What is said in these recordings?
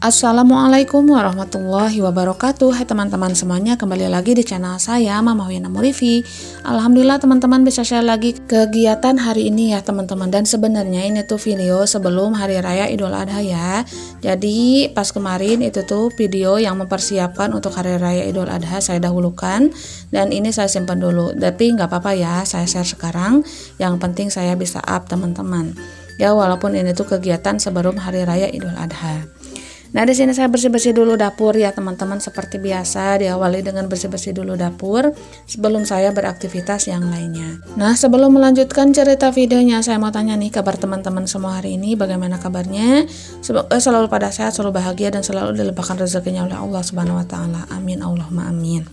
Assalamualaikum warahmatullahi wabarakatuh. Hai teman-teman semuanya, kembali lagi di channel saya Mama Wina Murifi. Alhamdulillah teman-teman bisa share lagi kegiatan hari ini ya teman-teman. Dan sebenarnya ini tuh video sebelum Hari Raya Idul Adha ya. Jadi pas kemarin itu tuh video yang mempersiapkan untuk Hari Raya Idul Adha saya dahulukan. Dan ini saya simpan dulu. Tapi nggak apa-apa ya, saya share sekarang. Yang penting saya bisa up teman-teman. Ya walaupun ini tuh kegiatan sebelum Hari Raya Idul Adha. Nah, di sini saya bersih-bersih dulu dapur ya teman-teman, seperti biasa diawali dengan bersih-bersih dulu dapur sebelum saya beraktivitas yang lainnya. Nah, sebelum melanjutkan cerita videonya, saya mau tanya nih kabar teman-teman semua hari ini, bagaimana kabarnya? Semoga selalu pada sehat, selalu bahagia dan selalu dilimpahkan rezekinya oleh Allah Subhanahu wa taala. Amin Allahumma amin.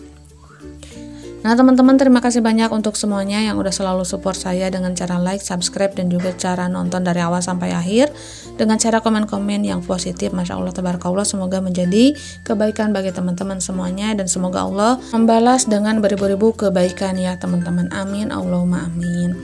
Nah teman-teman, terima kasih banyak untuk semuanya yang udah selalu support saya dengan cara like, subscribe, dan juga cara nonton dari awal sampai akhir dengan cara komen-komen yang positif. Masya Allah, tabarakallah, semoga menjadi kebaikan bagi teman-teman semuanya dan semoga Allah membalas dengan beribu-ribu kebaikan ya teman-teman. Amin Allahumma amin.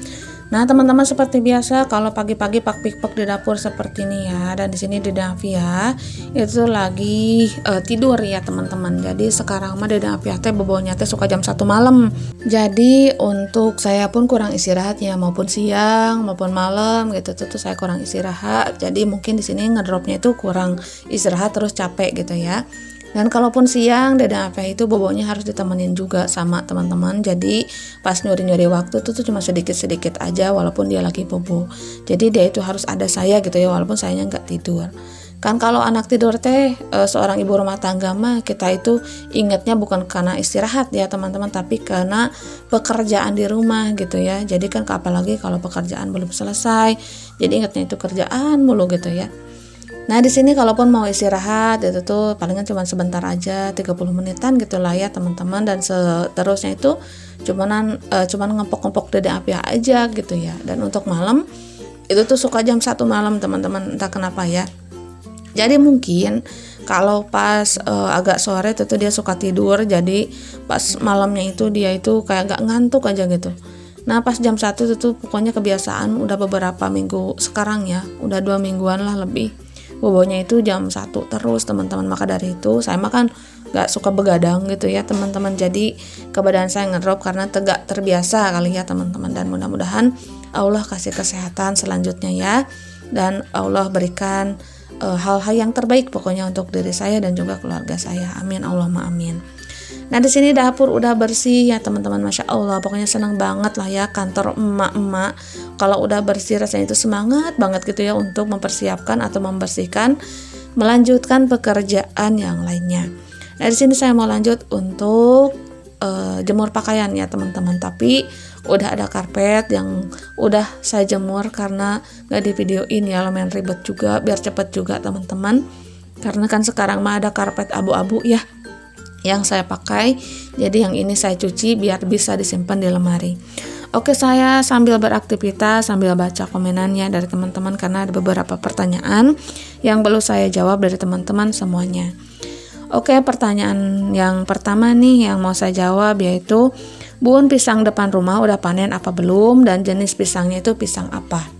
Nah teman-teman, seperti biasa kalau pagi-pagi pak-pikpek di dapur seperti ini ya, dan di sini di Davia itu lagi tidur ya teman-teman. Jadi sekarang mah di Davia teh bobonya teh suka jam 1 malam. Jadi untuk saya pun kurang istirahat ya, maupun siang maupun malam gitu tuh saya kurang istirahat. Jadi mungkin di sini ngedropnya itu kurang istirahat terus capek gitu ya. Dan kalaupun siang Dede Afia itu bobonya harus ditemenin juga sama teman-teman. Jadi pas nyuri-nyuri waktu tuh cuma sedikit-sedikit aja walaupun dia lagi bobo. Jadi dia itu harus ada saya gitu ya, walaupun sayanya nggak tidur. Kan kalau anak tidur teh seorang ibu rumah tangga mah kita itu ingatnya bukan karena istirahat ya teman-teman, tapi karena pekerjaan di rumah gitu ya. Jadi kan apalagi kalau pekerjaan belum selesai, jadi ingatnya itu kerjaan mulu gitu ya. Nah di sini kalaupun mau istirahat itu tuh palingan cuma sebentar aja, 30 menitan gitulah ya teman-teman, dan seterusnya itu cuman ngempok-ngempok Dede Afia aja gitu ya. Dan untuk malam itu tuh suka jam 1 malam teman-teman, entah kenapa ya. Jadi mungkin kalau pas agak sore itu tuh dia suka tidur, jadi pas malamnya itu dia itu kayak gak ngantuk aja gitu. Nah pas jam 1 itu tuh pokoknya kebiasaan udah beberapa minggu sekarang ya, udah 2 mingguan lah lebih. Bobonya itu jam 1 terus teman-teman. Maka dari itu saya makan gak suka begadang gitu ya teman-teman. Jadi kebadan saya ngedrop karena tegak terbiasa kali ya teman-teman. Dan mudah-mudahan Allah kasih kesehatan selanjutnya ya, dan Allah berikan hal-hal yang terbaik pokoknya untuk diri saya dan juga keluarga saya. Amin Allahumma amin. Nah di sini dapur udah bersih ya teman-teman, masya Allah, pokoknya senang banget lah ya kantor emak-emak. Kalau udah bersih rasanya itu semangat banget gitu ya untuk mempersiapkan atau membersihkan, melanjutkan pekerjaan yang lainnya. Nah di sini saya mau lanjut untuk jemur pakaian ya teman-teman, tapi udah ada karpet yang udah saya jemur karena nggak di videoin ya, lumayan ribet juga biar cepet juga teman-teman. Karena kan sekarang mah ada karpet abu-abu ya yang saya pakai, jadi yang ini saya cuci biar bisa disimpan di lemari. Oke, saya sambil beraktivitas sambil baca komenannya dari teman-teman karena ada beberapa pertanyaan yang perlu saya jawab dari teman-teman semuanya. Oke, pertanyaan yang pertama nih yang mau saya jawab yaitu, Bun, pisang depan rumah udah panen apa belum, dan jenis pisangnya itu pisang apa?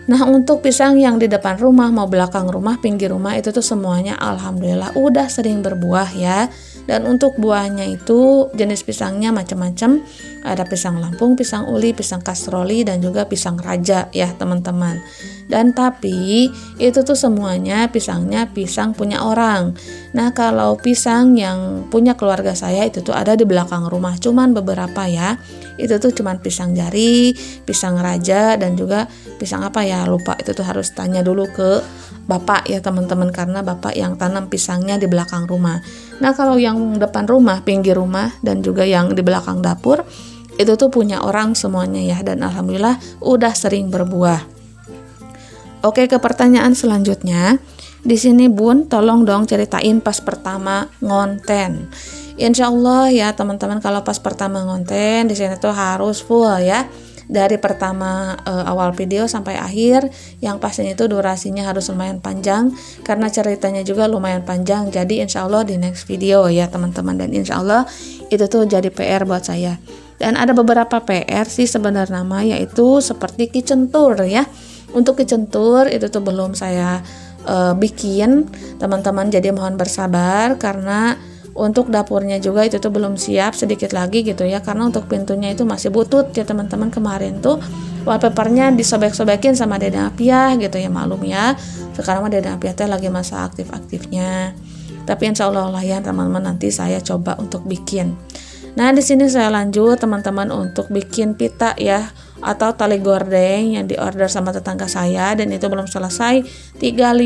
Nah untuk pisang yang di depan rumah, mau belakang rumah, pinggir rumah, itu tuh semuanya alhamdulillah udah sering berbuah ya. Dan untuk buahnya itu jenis pisangnya macam-macam. Ada pisang Lampung, pisang uli, pisang kastroli, dan juga pisang raja ya teman-teman. Dan tapi itu tuh semuanya pisangnya pisang punya orang. Nah kalau pisang yang punya keluarga saya itu tuh ada di belakang rumah, cuman beberapa ya. Itu tuh cuman pisang jari, pisang raja, dan juga pisang apa ya lupa, itu tuh harus tanya dulu ke bapak ya teman-teman, karena bapak yang tanam pisangnya di belakang rumah. Nah kalau yang depan rumah, pinggir rumah, dan juga yang di belakang dapur itu tuh punya orang semuanya ya, dan alhamdulillah udah sering berbuah. Oke, ke pertanyaan selanjutnya. Di sini Bun, tolong dong ceritain pas pertama ngonten. Insya Allah ya teman-teman, kalau pas pertama ngonten di sini tuh harus full ya, dari pertama awal video sampai akhir. Yang pastinya itu durasinya harus lumayan panjang karena ceritanya juga lumayan panjang. Jadi insya Allah di next video ya teman-teman, dan insya Allah itu tuh jadi PR buat saya. Dan ada beberapa PR sih sebenarnya nama, yaitu seperti kitchen tour ya. Untuk kitchen tour itu tuh belum saya bikin teman-teman, jadi mohon bersabar karena untuk dapurnya juga itu tuh belum siap, sedikit lagi gitu ya, karena untuk pintunya itu masih butut ya teman-teman. Kemarin tuh wallpapernya disobek-sobekin sama Dede Apiah gitu ya, maklum ya, sekarang mah Dede Apiah teh lagi masa aktif-aktifnya, tapi insya Allah lah ya teman-teman, nanti saya coba untuk bikin. Nah di sini saya lanjut teman-teman untuk bikin pita ya, atau tali gordeng yang diorder sama tetangga saya, dan itu belum selesai, tiga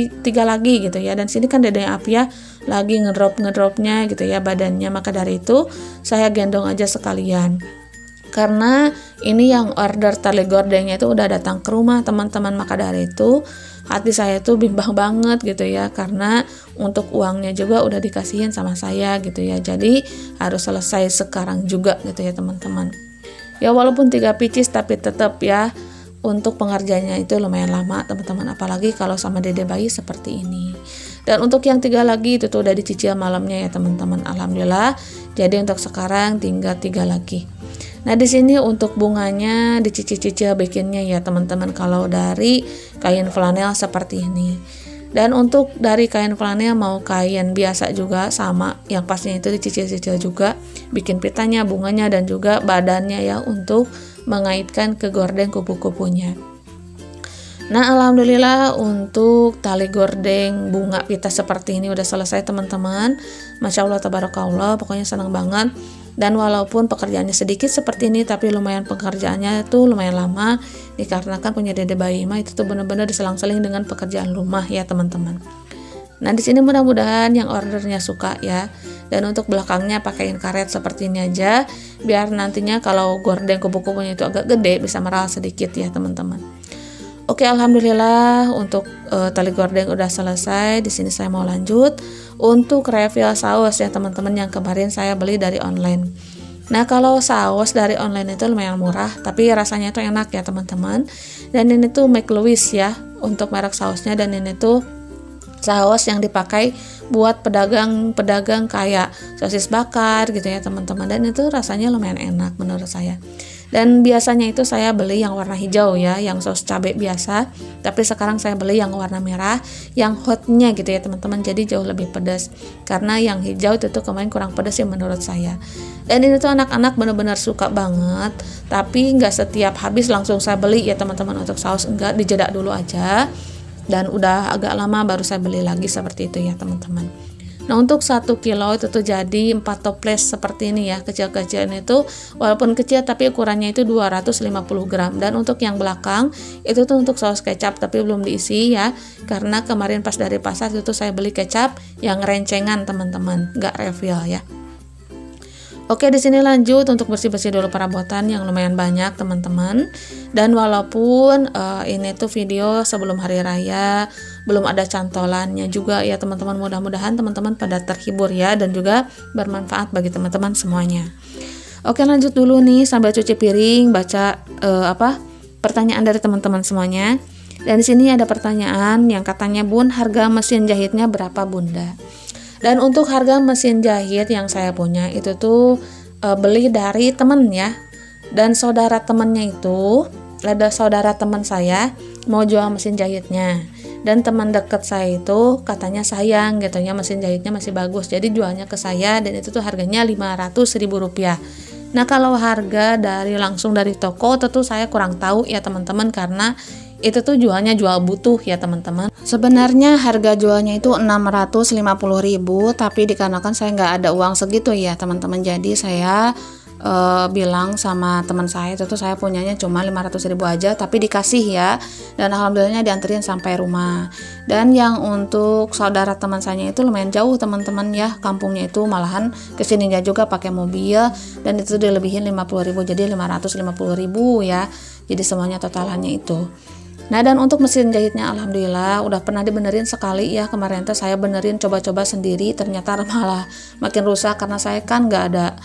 lagi gitu ya. Dan sini kan Dede Apiah lagi ngedropnya gitu ya badannya, maka dari itu saya gendong aja sekalian, karena ini yang order tali gordengnya itu udah datang ke rumah teman-teman. Maka dari itu hati saya tuh bimbang banget gitu ya, karena untuk uangnya juga udah dikasihin sama saya gitu ya, jadi harus selesai sekarang juga gitu ya teman-teman. Ya walaupun 3 pieces tapi tetap ya untuk pengerjaannya itu lumayan lama teman-teman, apalagi kalau sama dede bayi seperti ini. Dan untuk yang 3 lagi itu tuh udah dicicil malamnya ya teman-teman, alhamdulillah. Jadi untuk sekarang tinggal 3 lagi. Nah di sini untuk bunganya dicicil-cicil bikinnya ya teman-teman, kalau dari kain flanel seperti ini. Dan untuk dari kain flanel mau kain biasa juga sama, yang pastinya itu dicicil-cicil juga, bikin pitanya, bunganya, dan juga badannya ya untuk mengaitkan ke gorden kupu-kupunya. Nah alhamdulillah untuk tali gordeng bunga pita seperti ini udah selesai teman-teman. Masya Allah tabarakallah, pokoknya senang banget. Dan walaupun pekerjaannya sedikit seperti ini, tapi lumayan pekerjaannya itu lumayan lama, dikarenakan punya dede bayi mah itu tuh benar-benar diselang-seling dengan pekerjaan rumah ya teman-teman. Nah di sini mudah-mudahan yang ordernya suka ya. Dan untuk belakangnya pakaiin karet seperti ini aja, biar nantinya kalau gorden kupu-kupunya itu agak gede bisa meral sedikit ya teman-teman. Oke, alhamdulillah untuk tali gorden udah selesai. Di sini saya mau lanjut untuk refill saus ya teman-teman, yang kemarin saya beli dari online. Nah kalau saus dari online itu lumayan murah, tapi rasanya itu enak ya teman-teman. Dan ini tuh McLouis ya untuk merek sausnya, dan ini tuh saus yang dipakai buat pedagang-pedagang kayak sosis bakar gitu ya teman-teman, dan itu rasanya lumayan enak menurut saya. Dan biasanya itu saya beli yang warna hijau ya, yang saus cabai biasa, tapi sekarang saya beli yang warna merah, yang hotnya gitu ya teman-teman, jadi jauh lebih pedas, karena yang hijau itu tuh kemarin kurang pedas ya menurut saya. Dan ini tuh anak-anak benar-benar suka banget, tapi nggak setiap habis langsung saya beli ya teman-teman. Untuk saus enggak, dijeda dulu aja, dan udah agak lama baru saya beli lagi seperti itu ya teman-teman. Nah untuk 1 kilo itu tuh jadi 4 toples seperti ini ya, kecil-kecil itu, walaupun kecil tapi ukurannya itu 250 gram. Dan untuk yang belakang itu tuh untuk saus kecap, tapi belum diisi ya, karena kemarin pas dari pasar itu tuh saya beli kecap yang rencengan teman-teman, nggak refill ya. Oke, di sini lanjut untuk bersih-bersih dulu perabotan yang lumayan banyak teman-teman. Dan walaupun ini tuh video sebelum hari raya, belum ada cantolannya juga ya teman-teman. Mudah-mudahan teman-teman pada terhibur ya, dan juga bermanfaat bagi teman-teman semuanya. Oke, lanjut dulu nih sambil cuci piring, baca pertanyaan dari teman-teman semuanya. Dan di sini ada pertanyaan yang katanya, Bun, harga mesin jahitnya berapa Bunda? Dan untuk harga mesin jahit yang saya punya itu tuh beli dari temen ya. Dan saudara temennya itu, ada saudara teman saya mau jual mesin jahitnya. Dan teman deket saya itu katanya sayang gitu ya, mesin jahitnya masih bagus, jadi jualnya ke saya, dan itu tuh harganya Rp500.000. Nah kalau harga langsung dari toko tentu saya kurang tahu ya teman-teman, karena itu tuh jualnya jual butuh ya teman-teman. Sebenarnya harga jualnya itu Rp650.000, tapi dikarenakan saya nggak ada uang segitu ya teman-teman, jadi saya bilang sama teman saya itu tuh saya punyanya cuma Rp500.000 aja, tapi dikasih ya, dan alhamdulillahnya dianterin sampai rumah. Dan yang untuk saudara teman saya itu lumayan jauh teman-teman ya, kampungnya itu malahan kesininya juga pakai mobil, dan itu dilebihin 50.000, jadi 550.000 ya, jadi semuanya totalannya itu. Nah dan untuk mesin jahitnya alhamdulillah udah pernah dibenerin sekali ya, kemarin tuh saya benerin coba-coba sendiri, ternyata malah makin rusak karena saya kan nggak ada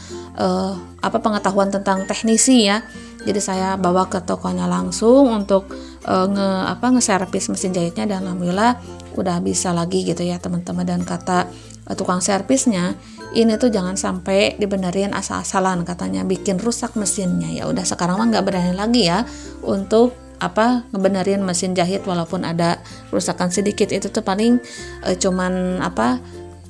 pengetahuan tentang teknisi ya. Jadi saya bawa ke tokonya langsung untuk nge-servis mesin jahitnya, dan alhamdulillah udah bisa lagi gitu ya teman-teman. Dan kata tukang servisnya, ini tuh jangan sampai dibenerin asal-asalan, katanya bikin rusak mesinnya. Ya udah sekarang mah nggak berani lagi ya untuk ngebenerin mesin jahit walaupun ada kerusakan sedikit. Itu tuh paling cuman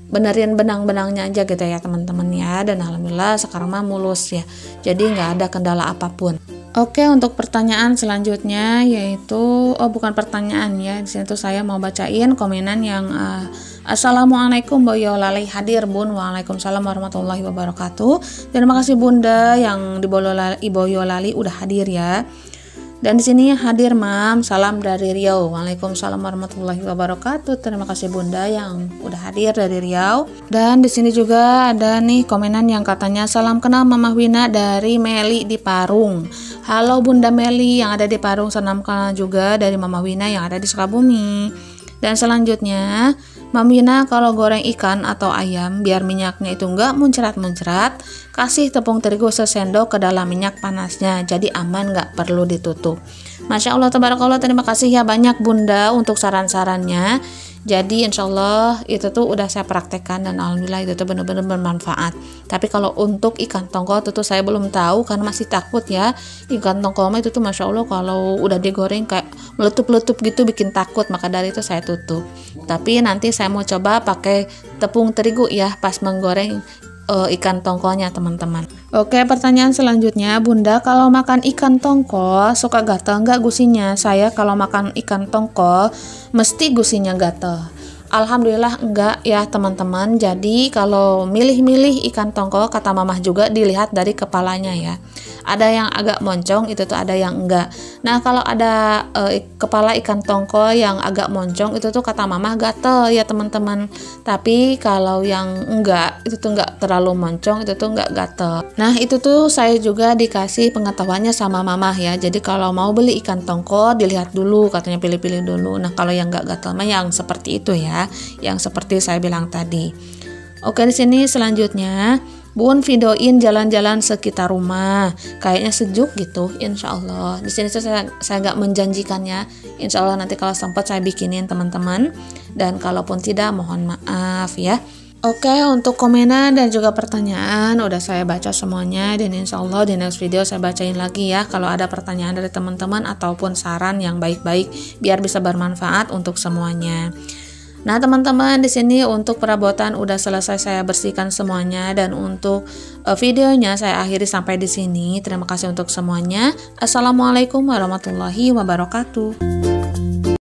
benerin benang-benangnya aja gitu ya teman-teman ya. Dan alhamdulillah sekarang mah mulus ya, jadi nggak ada kendala apapun. Oke, untuk pertanyaan selanjutnya yaitu bukan pertanyaan ya, di sini tuh saya mau bacain komenan yang Assalamualaikum Boyolali hadir Bun. Waalaikumsalam warahmatullahi wabarakatuh. Terima kasih Bunda yang di Boyolali udah hadir ya. Dan di sini hadir Mam, salam dari Riau. Waalaikumsalam warahmatullahi wabarakatuh. Terima kasih Bunda yang udah hadir dari Riau. Dan di sini juga ada nih komenan yang katanya salam kenal Mama Wina dari Meli di Parung. Halo Bunda Meli yang ada di Parung, salam kenal juga dari Mama Wina yang ada di Sukabumi. Dan selanjutnya Mama Wina kalau goreng ikan atau ayam biar minyaknya itu enggak muncrat-muncrat, kasih tepung terigu sesendok ke dalam minyak panasnya, jadi aman, nggak perlu ditutup. Masya Allah tabarakallah, terima kasih ya banyak Bunda untuk saran-sarannya. Jadi insya Allah itu tuh udah saya praktekkan dan alhamdulillah itu tuh bener-bener bermanfaat. Tapi kalau untuk ikan tongkol itu tuh saya belum tahu karena masih takut ya. Ikan tongkol itu tuh Masya Allah kalau udah digoreng kayak meletup-letup gitu bikin takut, maka dari itu saya tutup. Tapi nanti saya mau coba pakai tepung terigu ya pas menggoreng ikan tongkolnya teman-teman. Oke, pertanyaan selanjutnya Bunda, kalau makan ikan tongkol suka gatal nggak gusinya? Saya kalau makan ikan tongkol mesti gusinya gatal. Alhamdulillah enggak ya teman-teman. Jadi kalau milih-milih ikan tongkol kata mamah juga dilihat dari kepalanya ya. Ada yang agak moncong, itu tuh ada yang enggak. Nah kalau ada kepala ikan tongkol yang agak moncong itu tuh kata mamah gatel ya teman-teman. Tapi kalau yang enggak, itu tuh enggak terlalu moncong, itu tuh enggak gatel. Nah itu tuh saya juga dikasih pengetahuannya sama mamah ya. Jadi kalau mau beli ikan tongkol dilihat dulu, katanya pilih-pilih dulu. Nah kalau yang enggak gatel mah yang seperti itu ya, yang seperti saya bilang tadi. Oke, di sini selanjutnya Bun videoin jalan-jalan sekitar rumah, kayaknya sejuk gitu, insya Allah. Di sini saya nggak menjanjikannya, insya Allah nanti kalau sempat saya bikinin teman-teman. Dan kalaupun tidak, mohon maaf ya. Oke, untuk komenan dan juga pertanyaan udah saya baca semuanya, dan insya Allah di next video saya bacain lagi ya kalau ada pertanyaan dari teman-teman ataupun saran yang baik-baik biar bisa bermanfaat untuk semuanya. Nah teman-teman, di sini untuk perabotan udah selesai saya bersihkan semuanya, dan untuk videonya saya akhiri sampai di sini. Terima kasih untuk semuanya. Assalamualaikum warahmatullahi wabarakatuh.